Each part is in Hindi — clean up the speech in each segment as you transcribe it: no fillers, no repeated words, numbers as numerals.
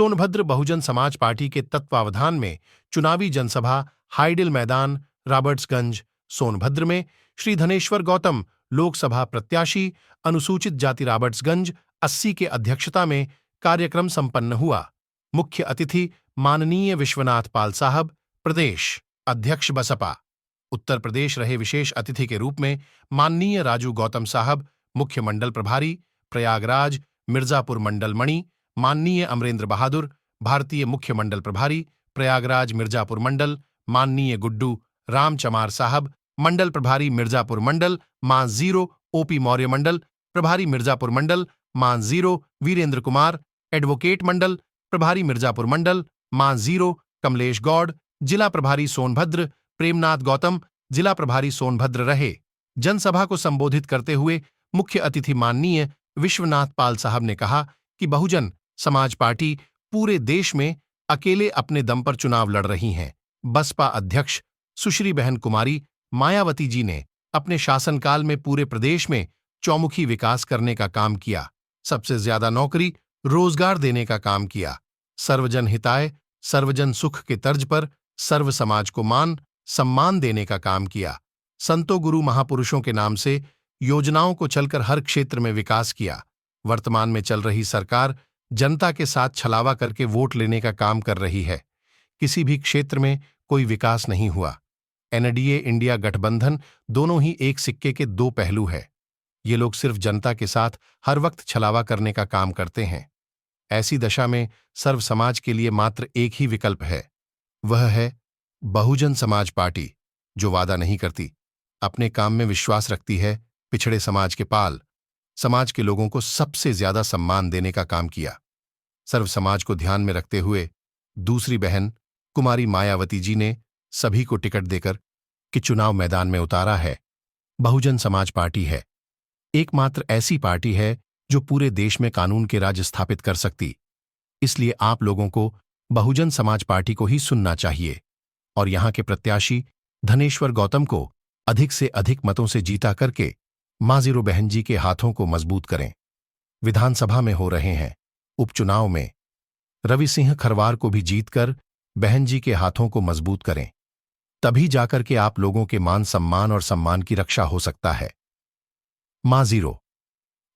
सोनभद्र बहुजन समाज पार्टी के तत्वावधान में चुनावी जनसभा हाइडिल मैदान, रॉबर्ट्सगंज, सोनभद्र में श्री धनेश्वर गौतम लोकसभा प्रत्याशी अनुसूचित जाति रॉबर्ट्सगंज 80 के अध्यक्षता में कार्यक्रम संपन्न हुआ। मुख्य अतिथि माननीय विश्वनाथ पाल साहब, प्रदेश अध्यक्ष बसपा उत्तर प्रदेश रहे। विशेष अतिथि के रूप में माननीय राजू गौतम साहब, मुख्य मंडल प्रभारी प्रयागराज मिर्जापुर मंडल मणि, माननीय अमरेंद्र बहादुर, भारतीय मुख्य मंडल प्रभारी प्रयागराज मिर्जापुर मंडल, माननीय गुड्डू रामचमार साहब, मंडल प्रभारी मिर्जापुर मंडल, मां 0 ओपी मौर्य मंडल प्रभारी मिर्जापुर मंडल, मां 0 वीरेंद्र कुमार, एडवोकेट मंडल प्रभारी मिर्जापुर मंडल, मां 0 कमलेश गौड़, जिला प्रभारी सोनभद्र प्रेमनाथ गौतम, जिला प्रभारी सोनभद्र रहे। जनसभा को संबोधित करते हुए मुख्य अतिथि माननीय विश्वनाथ पाल साहब ने कहा कि बहुजन समाज पार्टी पूरे देश में अकेले अपने दम पर चुनाव लड़ रही हैं। बसपा अध्यक्ष सुश्री बहन कुमारी मायावती जी ने अपने शासनकाल में पूरे प्रदेश में चौमुखी विकास करने का काम किया, सबसे ज्यादा नौकरी रोजगार देने का काम किया, सर्वजन हिताय सर्वजन सुख के तर्ज पर सर्व समाज को मान सम्मान देने का काम किया, संतों गुरु महापुरुषों के नाम से योजनाओं को चलकर हर क्षेत्र में विकास किया। वर्तमान में चल रही सरकार जनता के साथ छलावा करके वोट लेने का काम कर रही है। किसी भी क्षेत्र में कोई विकास नहीं हुआ। एनडीए इंडिया गठबंधन दोनों ही एक सिक्के के दो पहलू है। ये लोग सिर्फ जनता के साथ हर वक्त छलावा करने का काम करते हैं। ऐसी दशा में सर्व समाज के लिए मात्र एक ही विकल्प है, वह है बहुजन समाज पार्टी, जो वादा नहीं करती, अपने काम में विश्वास रखती है, पिछड़े समाज के पाल समाज के लोगों को सबसे ज्यादा सम्मान देने का काम किया। सर्व समाज को ध्यान में रखते हुए दूसरी बहन कुमारी मायावती जी ने सभी को टिकट देकर कि चुनाव मैदान में उतारा है। बहुजन समाज पार्टी है, एकमात्र ऐसी पार्टी है जो पूरे देश में कानून के राज स्थापित कर सकती। इसलिए आप लोगों को बहुजन समाज पार्टी को ही सुनना चाहिए और यहां के प्रत्याशी धनेश्वर गौतम को अधिक से अधिक मतों से जीता करके मां 0 बहन जी के हाथों को मजबूत करें। विधानसभा में हो रहे हैं उपचुनाव में रवि सिंह खरवार को भी जीतकर बहन जी के हाथों को मजबूत करें, तभी जाकर के आप लोगों के मान सम्मान और सम्मान की रक्षा हो सकता है। मां 0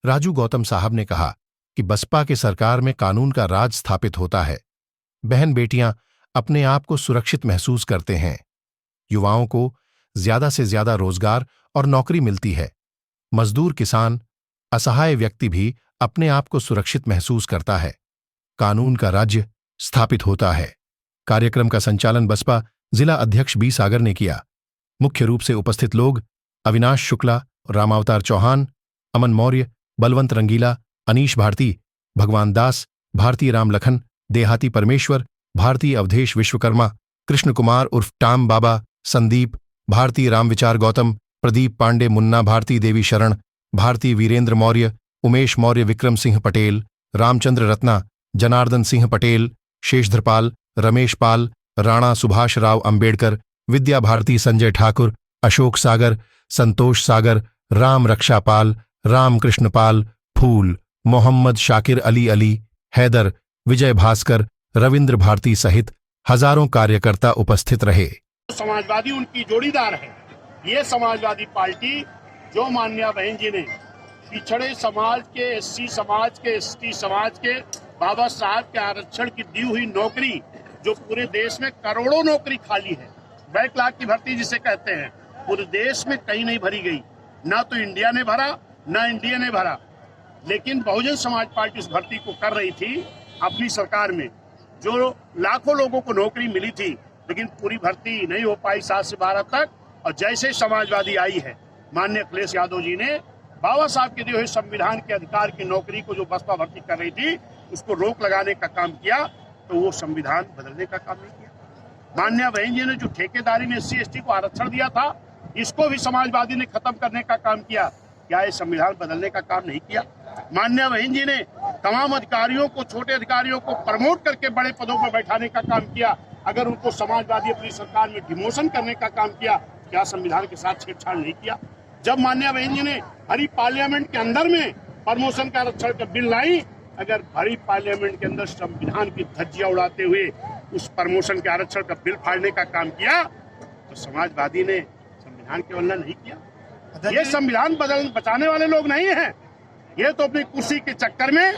राजू गौतम साहब ने कहा कि बसपा के सरकार में कानून का राज स्थापित होता है, बहन बेटियां अपने आप को सुरक्षित महसूस करते हैं, युवाओं को ज्यादा से ज्यादा रोजगार और नौकरी मिलती है, मजदूर किसान असहाय व्यक्ति भी अपने आप को सुरक्षित महसूस करता है, कानून का राज्य स्थापित होता है। कार्यक्रम का संचालन बसपा जिला अध्यक्ष बी सागर ने किया। मुख्य रूप से उपस्थित लोग अविनाश शुक्ला, रामावतार चौहान, अमन मौर्य, बलवंत रंगीला, अनीश भारती, भगवान दास, भारतीय राम लखन, देहाती परमेश्वर, भारतीय अवधेश विश्वकर्मा, कृष्ण कुमार उर्फ टाम बाबा, संदीप, भारतीय राम विचार गौतम, प्रदीप पांडे, मुन्ना, भारती देवी शरण, भारतीय वीरेंद्र मौर्य, उमेश मौर्य, विक्रम सिंह पटेल, रामचंद्र रत्ना, जनार्दन सिंह पटेल, शेषधरपाल, रमेश पाल, राणा सुभाष राव अंबेडकर, विद्या भारती, संजय ठाकुर, अशोक सागर, संतोष सागर, राम रक्षा पाल, रामकृष्ण पाल, फूल, मोहम्मद शाकिर अली अली, हैदर, विजय भास्कर, रविंद्र भारती सहित हजारों कार्यकर्ता उपस्थित रहे। समाजवादी उनकी जोड़ीदार है। ये समाजवादी पार्टी जो मान्या बहन जी ने पिछड़े समाज के, एससी समाज के, एसटी समाज के, बाबा साहब के आरक्षण की दी हुई नौकरी, जो पूरे देश में करोड़ों नौकरी खाली है, बैकलॉग की भर्ती जिसे कहते हैं, पूरे देश में कहीं नहीं भरी गई, ना तो इंडिया ने भरा ना एनडीए ने भरा, लेकिन बहुजन समाज पार्टी उस भर्ती को कर रही थी अपनी सरकार में, जो लाखों लोगों को नौकरी मिली थी, लेकिन पूरी भर्ती नहीं हो पाई 7 से 12 तक। और जैसे समाजवादी आई है, माननीय अखिलेश यादव जी ने बाबा साहब के दिए हुए संविधान के अधिकार की नौकरी को जो बसपा भर्ती कर रही थी, उसको रोक लगाने का काम किया, तो वो संविधान बदलने का काम नहीं किया। मान्या बहन जी ने जो ठेकेदारी में एससी एसटी को आरक्षण दिया था, इसको भी समाजवादी ने खत्म करने का काम किया। क्या ये संविधान बदलने का काम नहीं किया? मान्या बहन जी ने तमाम अधिकारियों को, छोटे अधिकारियों को प्रमोट करके बड़े पदों पर बैठाने का काम किया। अगर उनको समाजवादी अपनी सरकार में डिमोशन करने का काम किया, क्या संविधान के साथ छेड़छाड़ नहीं किया? जब मान्या बहन जी ने हरी पार्लियामेंट के अंदर में प्रमोशन का आरक्षण का बिल लाई, अगर भरी पार्लियामेंट के अंदर संविधान की धज्जियां उड़ाते हुए उस प्रमोशन के आरक्षण का बिल फाड़ने का काम किया तो समाजवादी ने संविधान की उल्लंघन नहीं किया। ये संविधान बचाने वाले लोग नहीं हैं। ये तो अपनी कुर्सी के चक्कर में,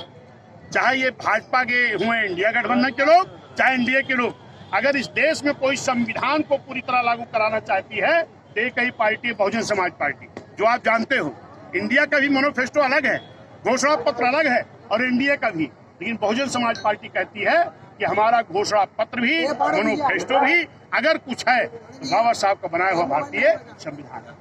चाहे ये भाजपा के हुए इंडिया गठबंधन के लोग, चाहे एनडीए के लोग, अगर इस देश में कोई संविधान को पूरी तरह लागू कराना चाहती है तो एक ही पार्टी है, बहुजन समाज पार्टी, जो आप जानते हो। इंडिया का भी मैनिफेस्टो अलग है, घोषणा पत्र अलग है, और एनडीए का भी, लेकिन बहुजन समाज पार्टी कहती है कि हमारा घोषणा पत्र भी, मैनिफेस्टो भी अगर कुछ है तो बाबा साहब का बनाया हुआ भारतीय संविधान है।